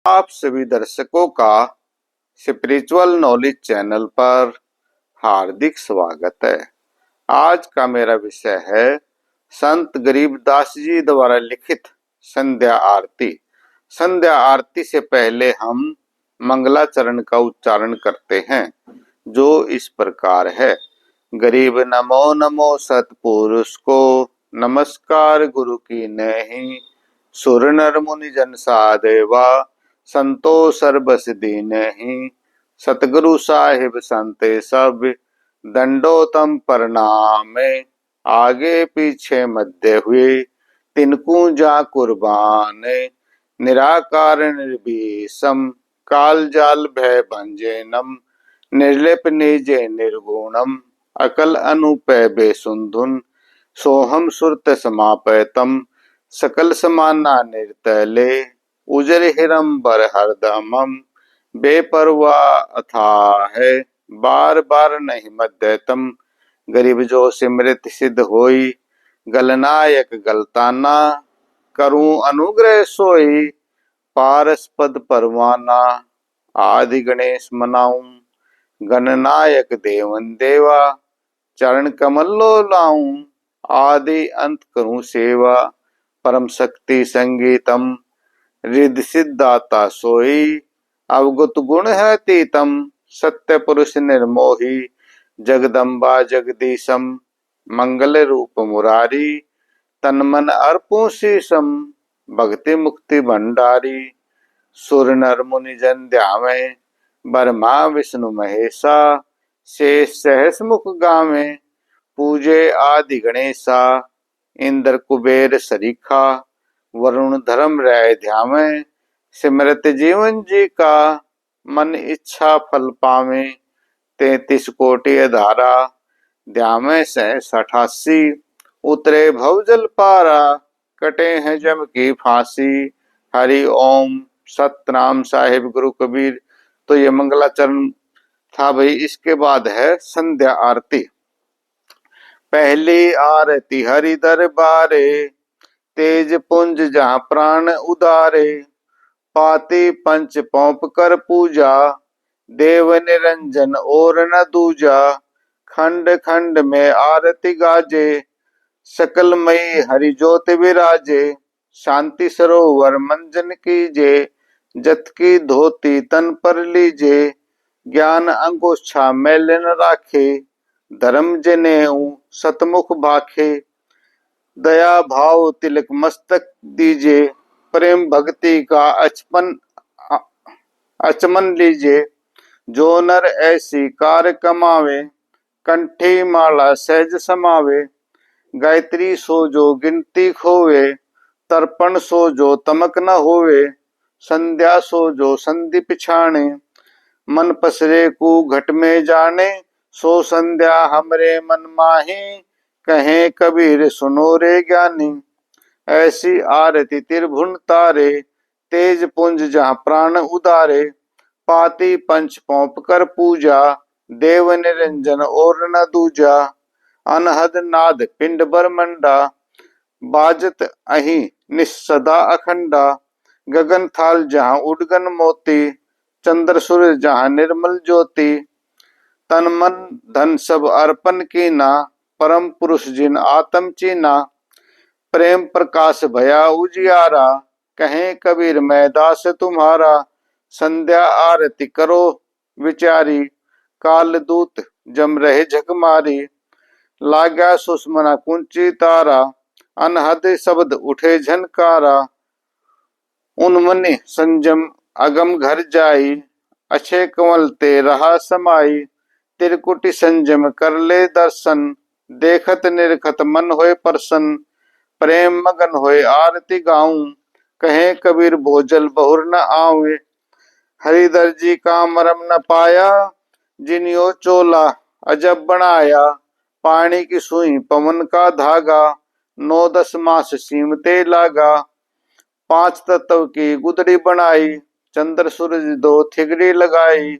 आप सभी दर्शकों का स्पिरिचुअल नॉलेज चैनल पर हार्दिक स्वागत है। आज का मेरा विषय है संत गरीबदास जी द्वारा लिखित संध्या आरती। संध्या आरती से पहले हम मंगलाचरण का उच्चारण करते हैं, जो इस प्रकार है। गरीब नमो नमो सतपुरुष को, नमस्कार गुरु की नहीं। सुर नर मुनि जन सादेवा, संतो सर्बस दीनहि। सतगुरु साहिब संते सब, दंडोतम प्रणामे। आगे पीछे मध्य हुए, तिनकू जा कुर्बान। निराकार निर्भीषम, काल जाल भय भंजनम। निर्लिप निजे निर्गुणम, अकल अनुपय बेसुंधुन। सोहम सुरत समापयतम, सकल समाना निर्तले। उजर हिरंबर हरदमम, बेपरवाह अथाह है। बार बार नहीं मध्यतम, गरीब जो सिमृत सिद्ध होई। गलनायक गलताना, करूं अनुग्रह सोई। पारस पद परवाना, आदि गणेश मनाऊं। गणनायक देवन देवा, चरण कमल लो लाऊं। आदि अंत करूं सेवा, परम शक्ति संगीतम। रिद्धि सिद्धाता सोई, अवगुत गुण है तीतम। सत्य पुरुष निर्मोही, जगदम्बा जगदीशम। मंगल रूप मुरारी, तन मन अर्पू शीशम। भक्ति मुक्ति भंडारी, सुर नर मुनि जन ध्यावे। ब्रह्मा विष्णु महेशा, शेष सहस मुख गावे। पूजे आदि गणेशा, इंद्र कुबेर सरीखा। वरुण धर्म रह ध्यावे, सिमरत जीवन जी का। मन इच्छा फल पावे, 33 कोटि धारा। ध्यावे सहस 88, उतरे भवजल पारा। कटे हैं जम की फांसी, हरि ओम सतनाम साहिब गुरु कबीर। तो ये मंगलाचरण था भाई। इसके बाद है संध्या आरती। पहली आरती हरि दरबारे, तेज पुंज जहाँ प्राण उदारे। पाती पंच पौंप कर पूजा, देव निरंजन और न दूजा। खंड खंड में आरती गाजे, सकलमयी हरि ज्योति विराजे। शांति सरोवर मंजन कीजे, जत की धोती तन पर लीजे। ज्ञान अंगोछा मैल न राखे, धर्म जनेऊ सतमुख भाखे। दया भाव तिलक मस्तक दीजे, प्रेम भक्ति का अचमन लीजे। जो नर ऐसी कार कमावे, कंठी माला सहज समावे। गायत्री सो जो गिनती खोवे, तर्पण सो जो तमक न होवे। संध्या सो जो संधि पिछाणे, मन पसरे को घट में जाने। सो संध्या हमरे मन माही, कहे कबीर सुनो रे ज्ञानी। ऐसी आरती त्रिभुवन तारे, तेज पुंज जहाँ प्राण उदारे। पाती पंच पौंप कर पूजा, देव निरंजन और न दूजा। अनहद नाद पिंड बरमंडा, बाजत अहि निस्सदा अखंडा। गगन थाल जहाँ उडगन मोती, चंद्र सूर्य जहाँ निर्मल ज्योति। तन मन धन सब अर्पण कीना, परम पुरुष जिन आत्म चीना। प्रेम प्रकाश भया उजियारा, कहें कबीर मैं दास तुम्हारा। संध्या आरती करो विचारी, काल दूत जम रहे झक मारी। लाग्या सुषमना कुंची तारा, अनहद शब्द उठे झनकारा। उन्मनि संजम अगम घर जाई, अच्छे कंवल ते रहा समाई। त्रिकुटी संजम कर ले दर्शन, देखत निरखत मन होए प्रसन्न। प्रेम मगन होए आरती गाऊं, कहे कबीर भोजल बहुर न आवे। हरिधर जी का मरम न पाया, जिनियो चोला अजब बनाया। पानी की सुई पवन का धागा, 9-10 मास सीमते लागा। 5 तत्व की गुदड़ी बनाई, चंद्र सूरज 2 थिगड़ी लगाई।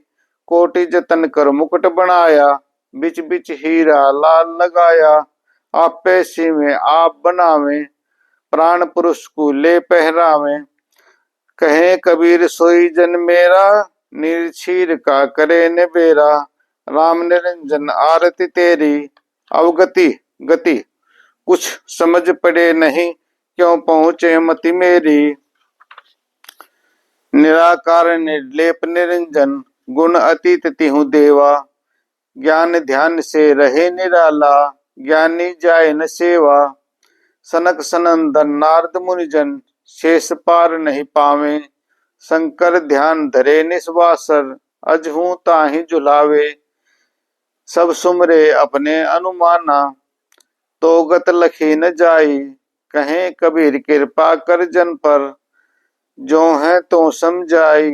कोटि जतन कर मुकुट बनाया, बिच बिच हीरा लाल लगाया। आपे सीवे आप बनावे, प्राण पुरुष को ले पहरावे। कहे कबीर सोई जन मेरा, निर्छीर का करे न बेरा। राम निरंजन आरती तेरी, अवगति गति कुछ समझ पड़े नहीं, क्यों पहुँचे मति मेरी। निराकार निर्लेप निरंजन, गुण अतीत तिहु देवा। ज्ञान ध्यान से रहे निराला, ज्ञानी जाय न सेवा। सनक सनंदन नारद मुनिजन, शेष पार नहीं पावे। शंकर ध्यान धरे निस्वासर, अजहू ताहि झुलावे। सब सुमरे अपने अनुमाना, तो गत लखी न जाई। कहे कबीर कृपा कर जन पर, जो है तो समझाई।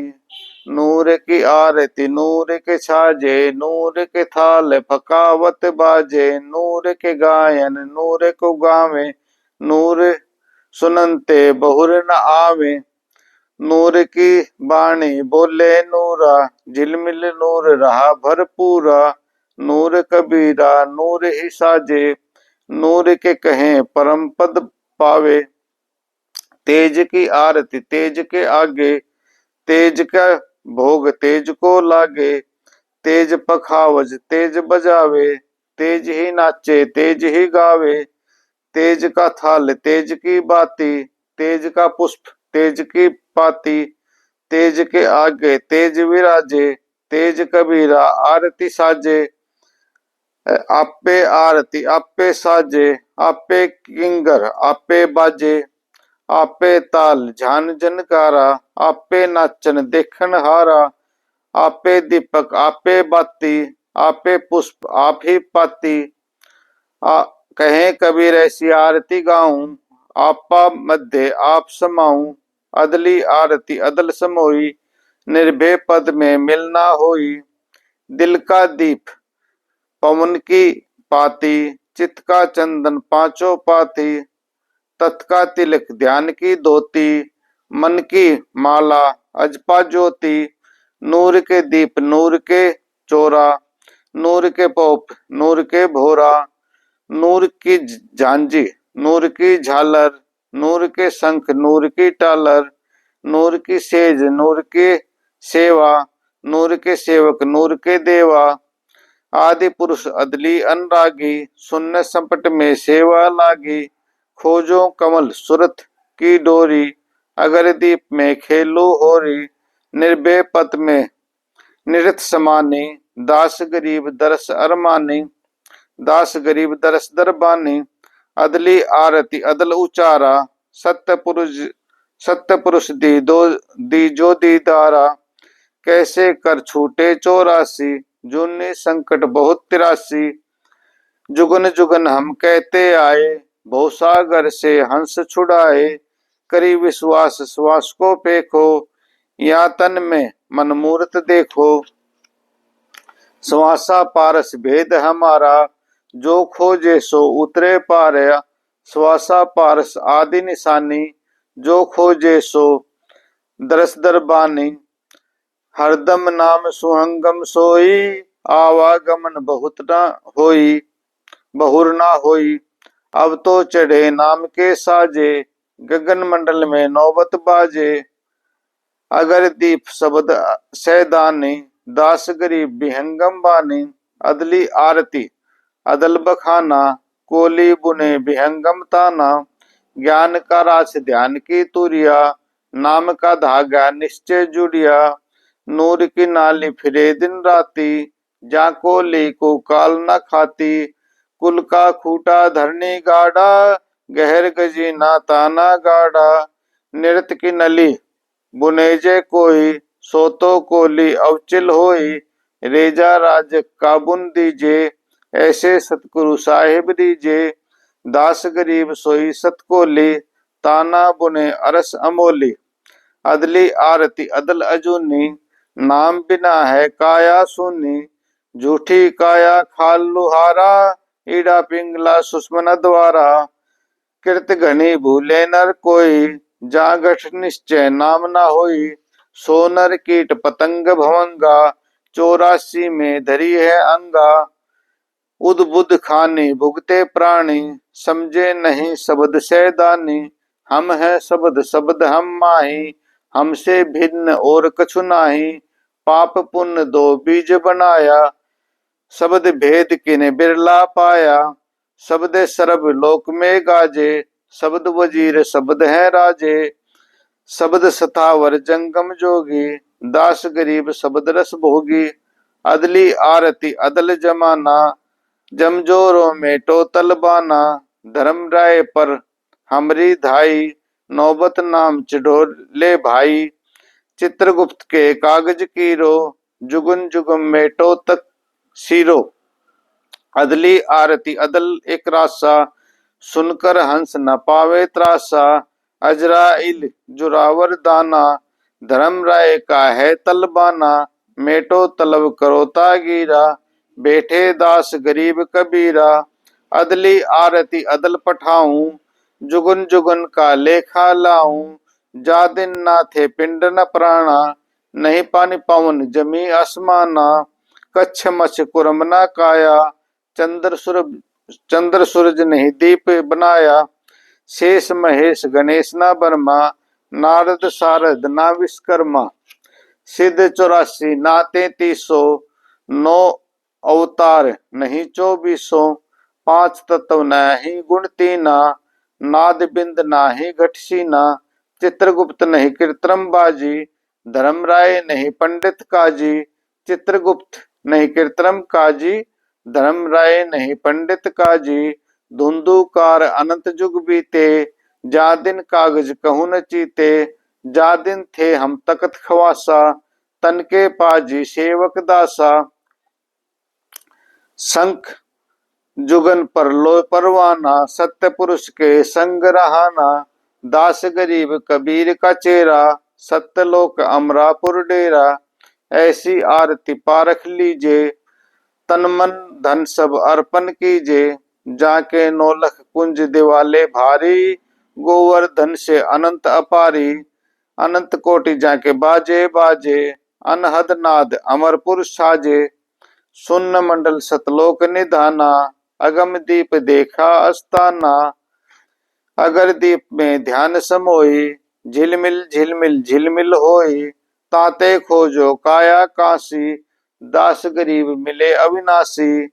नूर की आरती नूर के छाजे, नूर के थाल फकावत बाजे। नूर के गायन नूर को गावे, नूर सुनते बहुर न आवे। नूर की बाणी बोले नूरा, झिलमिल नूर रहा भरपूरा। नूर कबीरा नूर ही साजे, नूर के कहें परम पद पावे। तेज की आरती तेज के आगे, तेज का भोग तेज को लागे। तेज पखावज तेज बजावे, तेज ही नाचे तेज ही गावे। तेज का थाल तेज की बाती, तेज का पुष्प तेज की पाती। तेज के आगे तेज विराजे, तेज कबीरा आरती साजे। आपे आरती आपे साजे, आपे किंगर आपे बाजे। आपे ताल झान जनकारा, आपे नाचन देखन हारा। आपे दीपक आपे बाती, आपे पुष्प आप ही पाती। कहे कबीर ऐसी आरती गाऊं, आपा मध्य आप समाऊं। अदली आरती अदल समोई, निर्भय पद में मिलना होई। दिल का दीप पवन की पाती, चित्त का चंदन पांचों पाती। तत् का तिलक ध्यान की धोती, मन की माला अजपा ज्योति। नूर के दीप नूर के चोरा, नूर के पोप नूर के भोरा। नूर की झांझी नूर की झालर, नूर के शंख नूर की टालर। नूर की सेज नूर के सेवा, नूर के सेवक नूर के देवा। आदि पुरुष अदली अनुरागी, सुन्न संपट में सेवा लागी। खोजो कमल सुरत की डोरी, अगर दीप में खेलो होरी। निर्भय पद में निरत समानी, दास गरीब दरस अरमानी। दास गरीब दरस दरबानी, अदली आरती अदल उचारा। सत्य पुरुष दी जो दीदारा। कैसे कर छूटे 84, जूनी संकट बहुत 83। जुगन जुगन हम कहते आए, भवसागर से हंस छुड़ाए। करी विश्वास श्वास को पेखो, या तन में मन मूर्त देखो। श्वासा पारस भेद हमारा, जो खोजे सो उतरे पारया। श्वासा पारस आदि निशानी, जो खोजे सो दरस दरबानी। हरदम नाम सुहंगम सोई, आवागमन बहुत न होई बहुर ना होई। अब तो चढ़े नाम के साजे, गगन मंडल में नौबत बाजे। अगर दीप शब्द सैदानी, दास गरीब विहंगम बानी। अदली आरती अदल बखाना, कोली बुने विहंगम ताना। ज्ञान का रास ध्यान की तुरिया, नाम का धागा निश्चय जुड़िया। नूर की नाली फिरे दिन राती, जा कोली को काल न खाती। कुल का खूटा धरनी गाड़ा, गहर गजी ना ताना गाड़ा। नृत्य की नली बुने जे कोई, सो तो कोली अवचिल होई। रेजा राज का बुन दीजे, ऐसे सतगुरु साहिब दीजे। दास गरीब सोई सतकोली, ताना बुने अरस अमोली। अदली आरती अदल अजूनी, नाम बिना है काया सुनी। झूठी काया खाल लुहारा, ईड़ा पिंगला सुष्मन द्वारा। कृत घनी भूले नर कोई, जागठ निश्चय नाम न होई। सोनर कीट पतंग भवंगा, 84 में धरी है अंगा। उद बुद्ध खानी भुगते प्राणी, समझे नहीं शब्द सैदानी। हम है शब्द शब्द हम माही, हमसे भिन्न और कछु नाही, पाप पुण्य दो बीज बनाया, शब्द भेद किने बिरला पाया, शब्द सर्व लोक में गाजे, शब्द वजीर शब्द है राजे, शब्द सतावर जंगम जोगी, दास गरीब शब्द रस भोगी, अदली आरती अदल जमाना, जमजोरों में टोतल बाना, धर्म राय पर हमरी धाई, नौबत नाम चिढ़ोले भाई, चित्रगुप्त के कागज कीरो, जुगन जुगम में टोतक सीरो, अदली आरती अदल एक रासा, सुनकर हंस न पावे त्रासा, अजराइल जुरावर दाना, धर्म राय का है तलबाना, मेटो तलब करो तागीरा, बैठे दास गरीब कबीरा, अदली आरती अदल पठाऊं, जुगन जुगन का लेखा लाऊं, जा दिन ना थे पिंड न प्राणा, नहीं पानी पावन जमी आसमाना, कच्छ मछ कुरम ना काया, चंद्र सूरज नहीं दीप बनाया, शेष महेश गणेश ना बर्मा, नारद सारद ना विश्वकर्मा, सिद्ध 84 ना 3300, 9 अवतार नहीं 2400, 5 तत्व नहीं गुण तीना, नाद बिंद नाही घटसीना, चित्रगुप्त नहीं कृत्रिम बाजी, धर्म राय नहीं पंडित काजी, चित्रगुप्त नहीं कृत्रिम काजी, धर्म राय नहीं पंडित काजी, धुंधुकार अनंत जुग बीते, जा दिन कागज कहूं न चीते, जा दिन थे हम तकत खवासा, तन के पाजी सेवक दासा, शंख जुगन पर लो परवाना, सत्य पुरुष के संग रहाना, दास गरीब कबीर का चेहरा, सत्यलोक अमरापुर डेरा, ऐसी आरती पारख लीजे, तन मन धन सब अर्पण कीजे, जाके नौलख कुंज दिवाले भारी, गोवर्धन से अनंत अपारी, अनंत कोटि जाके बाजे बाजे, अनहद नाद अमरपुर साजे, सुन्न मंडल सतलोक निधाना, अगम दीप देखा अस्ताना, अगर दीप में ध्यान समोई, झिलमिल झिलमिल झिलमिल होई, ताते खोजो काया काशी, दास गरीब मिले अविनाशी,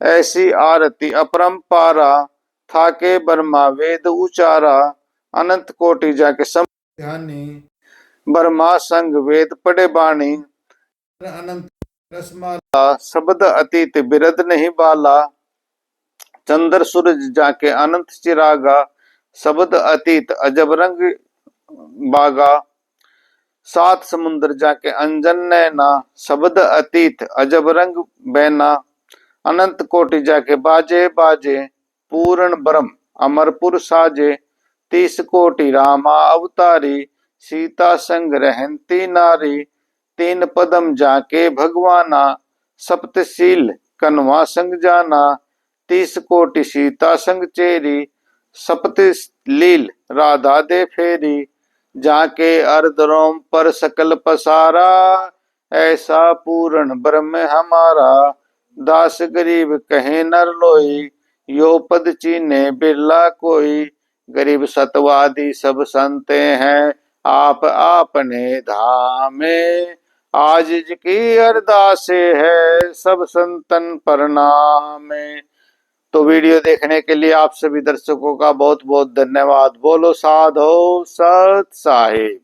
ऐसी आरती अपरंपारा, थाके बर्मा वेद उचारा, अनंत कोटि जाके सम ध्यानी, बर्मा संग वेद पढ़े बाणी, अनंत रसमाला, शब्द अतीत बिरद नहीं बाला, चंद्र सूरज जाके अनंत चिरागा, शब्द अतीत अजब रंग बागा, 7 समुद्र जाके अंजन नैना, शब्द अतीत अजब रंग बैना, अनंत कोटि जाके बाजे बाजे, पूर्ण ब्रह्म अमरपुर साजे, 30 कोटि रामा अवतारी, सीता संग रहंती नारी, 3 पदम जाके भगवाना, सप्तशील कनवा संग जाना, 30 कोटि सीता संग चेरी, सप्त लील राधा दे फेरी, जाके अर्धरोम पर सकल पसारा, ऐसा पूर्ण ब्रह्म हमारा, दास गरीब कहे नर लोई, यो पद चीने बिरला कोई, गरीब सतवादी सब संते हैं, आप आपने धामे, आज की अरदास है सब संतन प्रणामे। तो वीडियो देखने के लिए आप सभी दर्शकों का बहुत बहुत धन्यवाद। बोलो साधो सत साहिब।